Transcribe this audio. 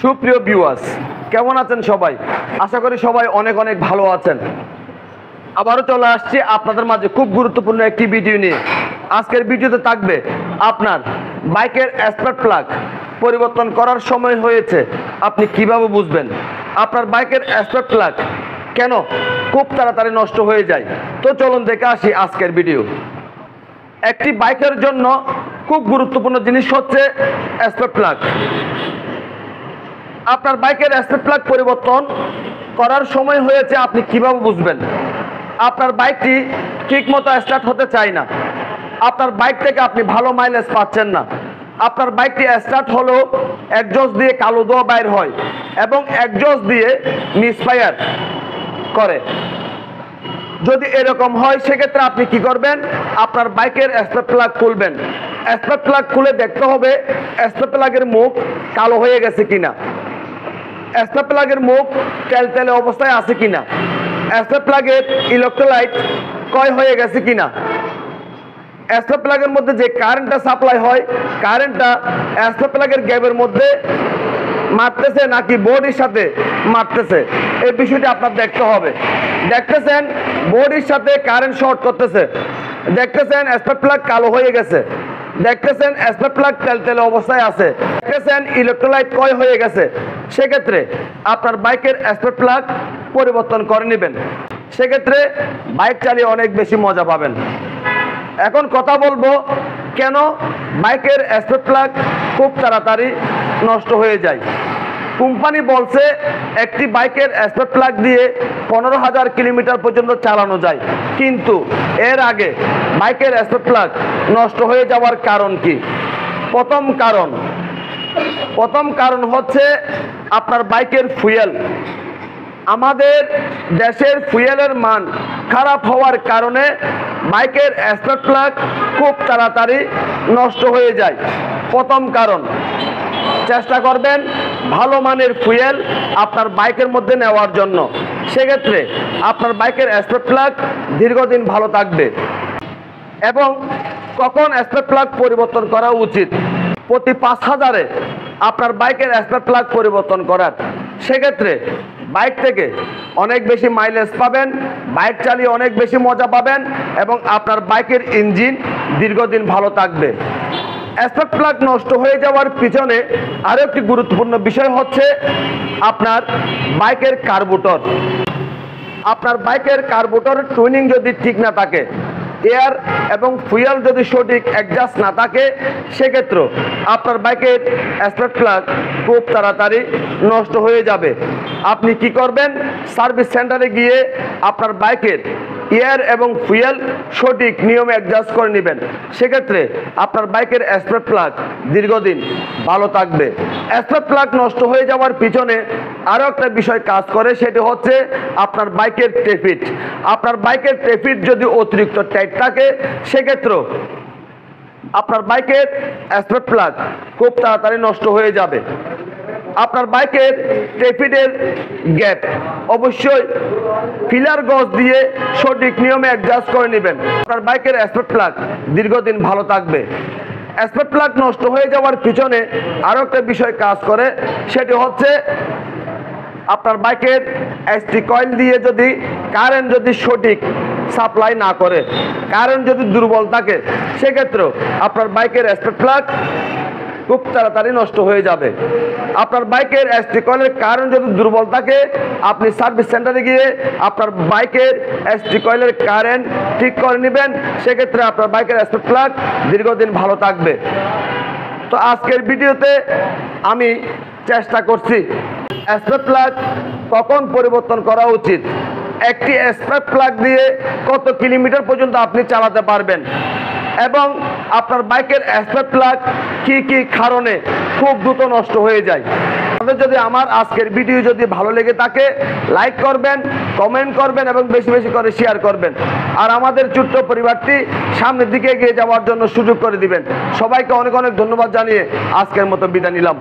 সুপ্রিয় ভিউয়ার্স, কেমন আছেন সবাই? আশা করি সবাই অনেক অনেক ভালো আছেন। আবারও চলে আসছি আপনাদের মাঝে খুব গুরুত্বপূর্ণ একটি ভিডিও নিয়ে। আজকের ভিডিওতে থাকবে আপনার বাইকের স্পার্ক প্লাগ পরিবর্তন করার সময় হয়েছে, আপনি কিভাবে বুঝবেন? আপনার বাইকের স্পার্ক প্লাগ কেন খুব তাড়াতাড়ি নষ্ট হয়ে যায়? তো চলুন দেখে আসি আজকের ভিডিও। একটি বাইকের জন্য খুব গুরুত্বপূর্ণ জিনিস হচ্ছে স্পার্ক প্লাগ। আপনার বাইকের স্পার্ক প্লাগ পরিবর্তন করার সময় হয়েছে, আপনি কিভাবে বুঝবেন? আপনার বাইকটি ঠিকমতো স্টার্ট হতে চায় না, আপনার বাইক থেকে আপনি ভালো মাইলেজ পাচ্ছেন না, আপনার বাইকটি স্টার্ট হলেও একজস্ট দিয়ে কালো ধোঁয়া বাইর হয় এবং একজস্ট দিয়ে মিসফায়ার করে। যদি এরকম হয় সেক্ষেত্রে আপনি কি করবেন? আপনার বাইকের স্পার্ক প্লাগ খুলবেন। স্পার্ক প্লাগ খুলে দেখতে হবে স্পার্ক প্লাগের মুখ কালো হয়ে গেছে কিনা, স্পার্ক প্লাগের মুখ তেলতেলে অবস্থায় আছে কিনা, স্পার্ক প্লাগের ইলেকট্রোলাইট ক্ষয় হয়ে গেছে কিনা, স্পার্ক প্লাগের মধ্যে যে কারেন্টটা সাপ্লাই হয় কারেন্টটা স্পার্ক প্লাগের গ্যাপের মধ্যে মারতেছে নাকি বোর্ডের সাথে মারতেছে, এই বিষয়টি আপনার দেখতে হবে। দেখতেছেন বোর্ডের সাথে কারেন্ট শর্ট করতেছে, দেখতেছেন স্পার্ক প্লাগ কালো হয়ে গেছে, দেখতেছেন স্পার্ক প্লাগ তেলতেলে অবস্থায় আছে, দেখতেছেন ইলেকট্রোলাইট ক্ষয় হয়ে গেছে, সেক্ষেত্রে আপনার বাইকের স্পার্ক প্লাগ পরিবর্তন করে নেবেন। সেক্ষেত্রে বাইক চালিয়ে অনেক বেশি মজা পাবেন। এখন কথা বলবো কেন বাইকের স্পার্ক প্লাগ খুব তাড়াতাড়ি নষ্ট হয়ে যায়। কোম্পানি বলছে একটি বাইকের স্পার্ক প্লাগ দিয়ে 15,000 কিলোমিটার পর্যন্ত চালানো যায়, কিন্তু এর আগে বাইকের স্পার্ক প্লাগ নষ্ট হয়ে যাওয়ার কারণ কি? প্রথম কারণ হচ্ছে আপনার বাইকের ফুয়েল। আমাদের দেশের ফুয়েলের মান খারাপ হওয়ার কারণে বাইকের স্পার্ক প্লাগ খুব তাড়াতাড়ি নষ্ট হয়ে যায়। প্রথম কারণ, চেষ্টা করবেন ভালো মানের ফুয়েল আপনার বাইকের মধ্যে নেওয়ার জন্য, সেক্ষেত্রে আপনার বাইকের স্পার্ক প্লাগ দীর্ঘদিন ভালো থাকবে। এবং কখন স্পার্ক প্লাগ পরিবর্তন করা উচিত? প্রতি 5,000-এ আপনার বাইকের স্পার্ক প্লাগ পরিবর্তন করার, সেক্ষেত্রে বাইক থেকে অনেক বেশি মাইলেজ পাবেন, বাইক চালিয়ে অনেক বেশি মজা পাবেন এবং আপনার বাইকের ইঞ্জিন দীর্ঘদিন ভালো থাকবে। স্পার্ক প্লাগ নষ্ট হয়ে যাওয়ার পিছনে আরও একটি গুরুত্বপূর্ণ বিষয় হচ্ছে আপনার বাইকের কার্বুরেটর। আপনার বাইকের কার্বুরেটর টুইনিং যদি ঠিক না থাকে, এয়ার এবং ফুয়েল যদি সঠিক অ্যাডজাস্ট না থাকে, সেক্ষেত্রে আপনার বাইকের স্পার্ক প্লাগ খুব তাড়াতাড়ি নষ্ট হয়ে যাবে। আপনি কি করবেন? সার্ভিস সেন্টারে গিয়ে আপনার বাইকের এয়ার এবং ফুয়েল সঠিক নিয়মে অ্যাডজাস্ট করে নেবেন, সেক্ষেত্রে আপনার বাইকের স্পার্ক প্লাগ দীর্ঘদিন ভালো থাকবে। স্পার্ক প্লাগ নষ্ট হয়ে যাওয়ার পিছনে আরও একটা বিষয় কাজ করে, সেটি হচ্ছে আপনার বাইকের টেপিট। আপনার বাইকের টেপিট যদি অতিরিক্ত টাইট থাকে, সেক্ষেত্রে আপনার বাইকের স্পার্ক প্লাগ খুব তাড়াতাড়ি নষ্ট হয়ে যাবে। আপনার বাইকের টেপিটের গ্যাপ অবশ্যই ফিলার গজ দিয়ে সঠিক নিয়মে অ্যাডজাস্ট করে নেবেন, আপনার বাইকের স্পার্ক প্লাগ দীর্ঘদিন ভালো থাকবে। স্পার্ক প্লাগ নষ্ট হয়ে যাওয়ার পিছনে আরও একটা বিষয় কাজ করে, সেটি হচ্ছে আপনার বাইকের এসটি কয়েল দিয়ে যদি কারেন্ট যদি সঠিক সাপ্লাই না করে, কারেন্ট যদি দুর্বল থাকে, সেক্ষেত্রেও আপনার বাইকের স্পার্ক প্লাগ খুব তাড়াতাড়ি নষ্ট হয়ে যাবে। আপনার বাইকের এসটি কয়েলের কারেন্ট যদি দুর্বল থাকে, আপনি সার্ভিস সেন্টারে গিয়ে আপনার বাইকের এসটি কয়েলের কারেন্ট ঠিক করে নেবেন, সেক্ষেত্রে আপনার বাইকের স্পার্ক প্লাগ দীর্ঘদিন ভালো থাকবে। তো আজকের ভিডিওতে আমি চেষ্টা করছি স্পার্ক প্লাগ কখন পরিবর্তন করা উচিত, একটি স্পার্ক প্লাগ দিয়ে কত কিলোমিটার পর্যন্ত আপনি চালাতে পারবেন এবং আপনার বাইকের স্পার্ক প্লাগ কি কি কারণে খুব দ্রুত নষ্ট হয়ে যায়। আপনাদের যদি আমার আজকের ভিডিও যদি ভালো লেগে থাকে, লাইক করবেন, কমেন্ট করবেন এবং বেশি বেশি করে শেয়ার করবেন, আর আমাদের ছোট্ট পরিবারটি সামনের দিকে এগিয়ে যাওয়ার জন্য সুযোগ করে দিবেন। সবাইকে অনেক অনেক ধন্যবাদ জানিয়ে আজকের মতো বিদায় নিলাম।